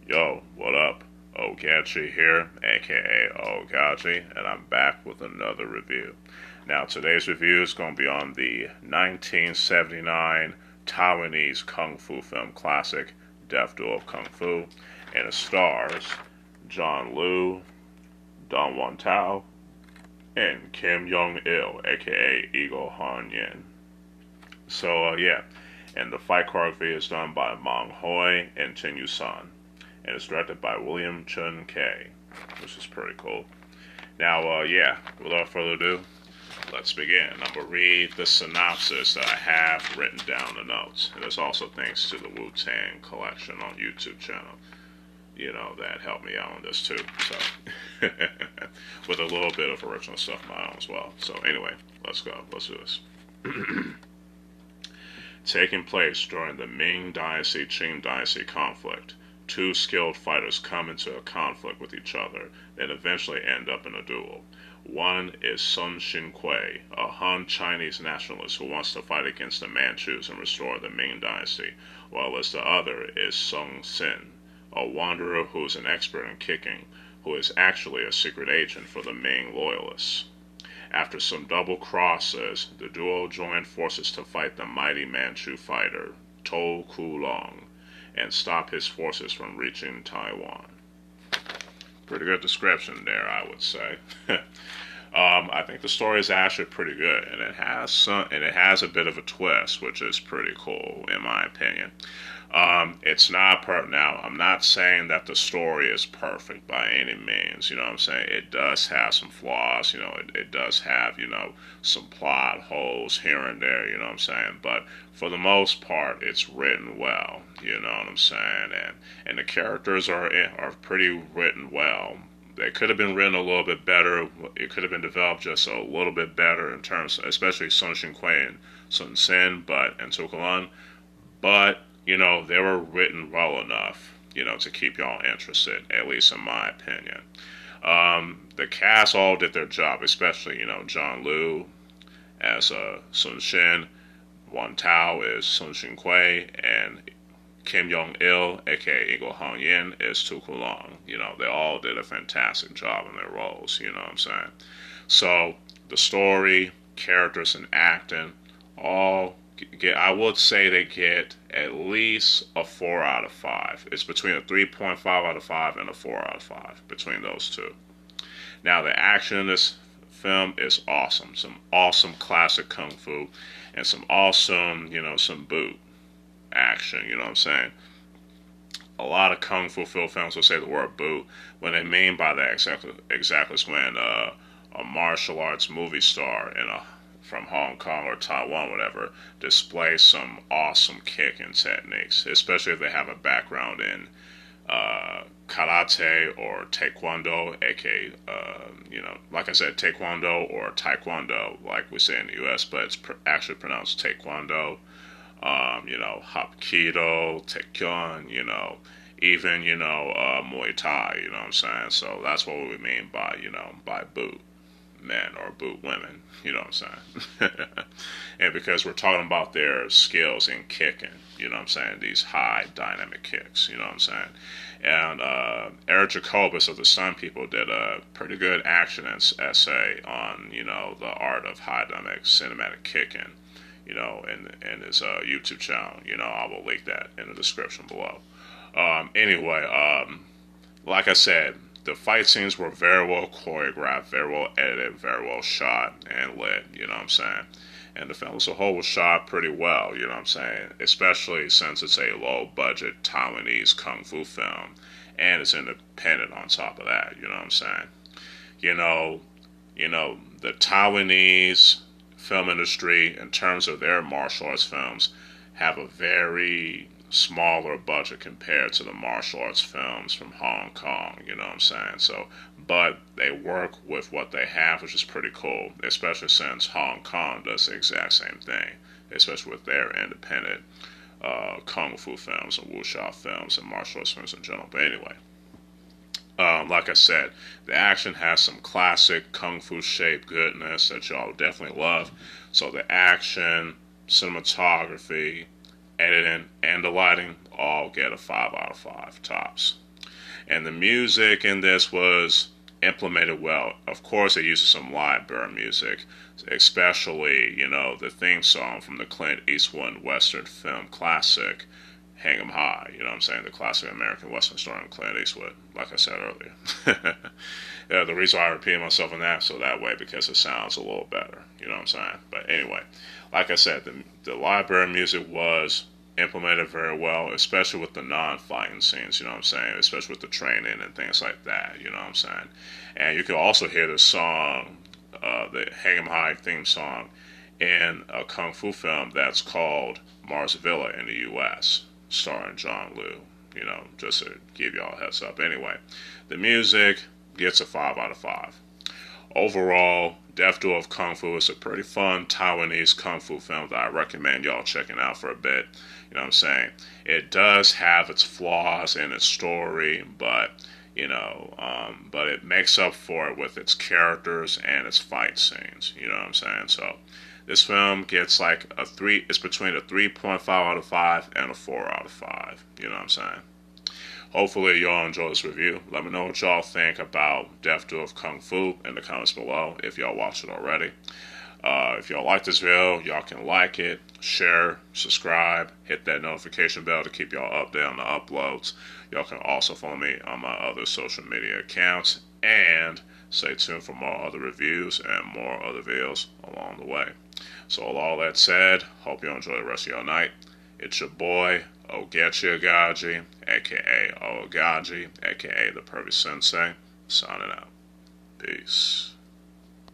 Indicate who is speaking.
Speaker 1: Yo, what up? Ogechi here, aka Oaghaji, and I'm back with another review. Now, today's review is going to be on the 1979 Taiwanese kung fu film classic, Death Duel of Kung Fu, and it stars John Liu, Don Wan Tao, and Kim Yeong-Il, aka Eagle Han Yin. Yeah, and the fight choreography is done by Mang and Yeong-Il, and it's directed by William Chun K, which is pretty cool. Now, without further ado, let's begin. I'm going to read the synopsis that I have written down the notes. And it's also thanks to the Wu-Tang collection on YouTube channel, that helped me out on this too. So, with a little bit of original stuff of my own as well. So, anyway, let's go. Let's do this. Taking place during the Ming Dynasty Qing Dynasty conflict, two skilled fighters come into a conflict with each other and eventually end up in a duel. One is Sun Xin-Kui, a Han Chinese nationalist who wants to fight against the Manchus and restore the Ming Dynasty, while as the other is Sung Sin, a wanderer who is an expert in kicking, who is actually a secret agent for the Ming loyalists. After some double crosses, the duo joined forces to fight the mighty Manchu fighter, To Ku-Long, and stop his forces from reaching Taiwan. Pretty good description there, I would say. I think the story is actually pretty good, and it has a bit of a twist, which is pretty cool in my opinion. It's not perfect. Now, I'm not saying that the story is perfect by any means. You know what I'm saying? It does have some flaws. It does have some plot holes here and there. You know what I'm saying? But for the most part, it's written well. You know what I'm saying? And the characters are pretty written well. They could have been written a little bit better. It could have been developed just a little bit better in terms, especially Sun Xin-Kui and Sun Sin, and Tukulan. But they were written well enough, to keep y'all interested, at least in my opinion. The cast all did their job, especially, John Liu as Sun Shin, Wan Tao is Sun Xin Kui, and Kim Yeong-Il, aka Eagle Han Yin, is Tu Long. They all did a fantastic job in their roles, you know what I'm saying? So, the story, characters, and acting all I would say they get at least a 4 out of 5. It's between a 3.5 out of 5 and a 4 out of 5 between those two. Now, the action in this film is awesome. Some awesome classic kung fu and some awesome, some boot action, you know what I'm saying? A lot of kung fu films will say the word boot. What they mean by that exactly is when a martial arts movie star from Hong Kong or Taiwan, whatever, display some awesome kicking techniques, especially if they have a background in karate or taekwondo, aka, like I said, taekwondo or taekwondo, like we say in the U.S., but it's actually pronounced taekwondo. Hapkido, taekyon, even, Muay Thai, you know what I'm saying? So that's what we mean by, by boot men or boot women, you know what I'm saying? And because we're talking about their skills in kicking, you know what I'm saying? These high dynamic kicks, you know what I'm saying? And Eric Jacobus of the Sun People did a pretty good action essay on, the art of high dynamic cinematic kicking, in his YouTube channel. I will link that in the description below. Like I said, the fight scenes were very well choreographed, very well edited, very well shot and lit, you know what I'm saying? And the film as a whole was shot pretty well, you know what I'm saying? Especially since it's a low-budget Taiwanese kung fu film, and it's independent on top of that, you know what I'm saying? The Taiwanese film industry, in terms of their martial arts films, have a very smaller budget compared to the martial arts films from Hong Kong, you know what I'm saying? So, but they work with what they have, which is pretty cool, especially since Hong Kong does the exact same thing, especially with their independent kung fu films and wuxia films and martial arts films in general. But anyway, like I said, the action has some classic kung fu shape goodness that y'all definitely love. So the action, cinematography, editing, and the lighting all get a 5 out of 5 tops. And the music in this was implemented well. Of course, it uses some live burn music, especially, the theme song from the Clint Eastwood Western film classic, Hang 'em High. You know what I'm saying? The classic American Western starring Clint Eastwood, like I said earlier. Yeah, the reason why I repeat myself in that, so that way, because it sounds a little better. You know what I'm saying? But anyway, like I said, the library music was implemented very well, especially with the non-fighting scenes, you know what I'm saying? Especially with the training and things like that, you know what I'm saying? And you can also hear the song, the Hang 'em High theme song, in a kung fu film that's called Mars Villa in the U.S., starring John Liu, just to give y'all a heads up. Anyway, the music gets a 5 out of 5. Overall, Death Duel of Kung Fu is a pretty fun Taiwanese kung fu film that I recommend y'all checking out for a bit. You know what I'm saying? It does have its flaws in its story, but but it makes up for it with its characters and its fight scenes. You know what I'm saying? So this film gets like a 3. It's between a 3.5 out of 5 and a 4 out of 5. You know what I'm saying? Hopefully y'all enjoy this review. Let me know what y'all think about Death Duel of Kung Fu in the comments below if y'all watched it already. If y'all like this video, y'all can like it, share, subscribe, hit that notification bell to keep y'all updated on the uploads. Y'all can also follow me on my other social media accounts, and stay tuned for more other reviews and more other videos along the way. So with all that said, hope you enjoy the rest of your night. It's your boy, Ogechi Aghaji, aka Oaghaji, aka the Perfect Sensei, signing out. Peace.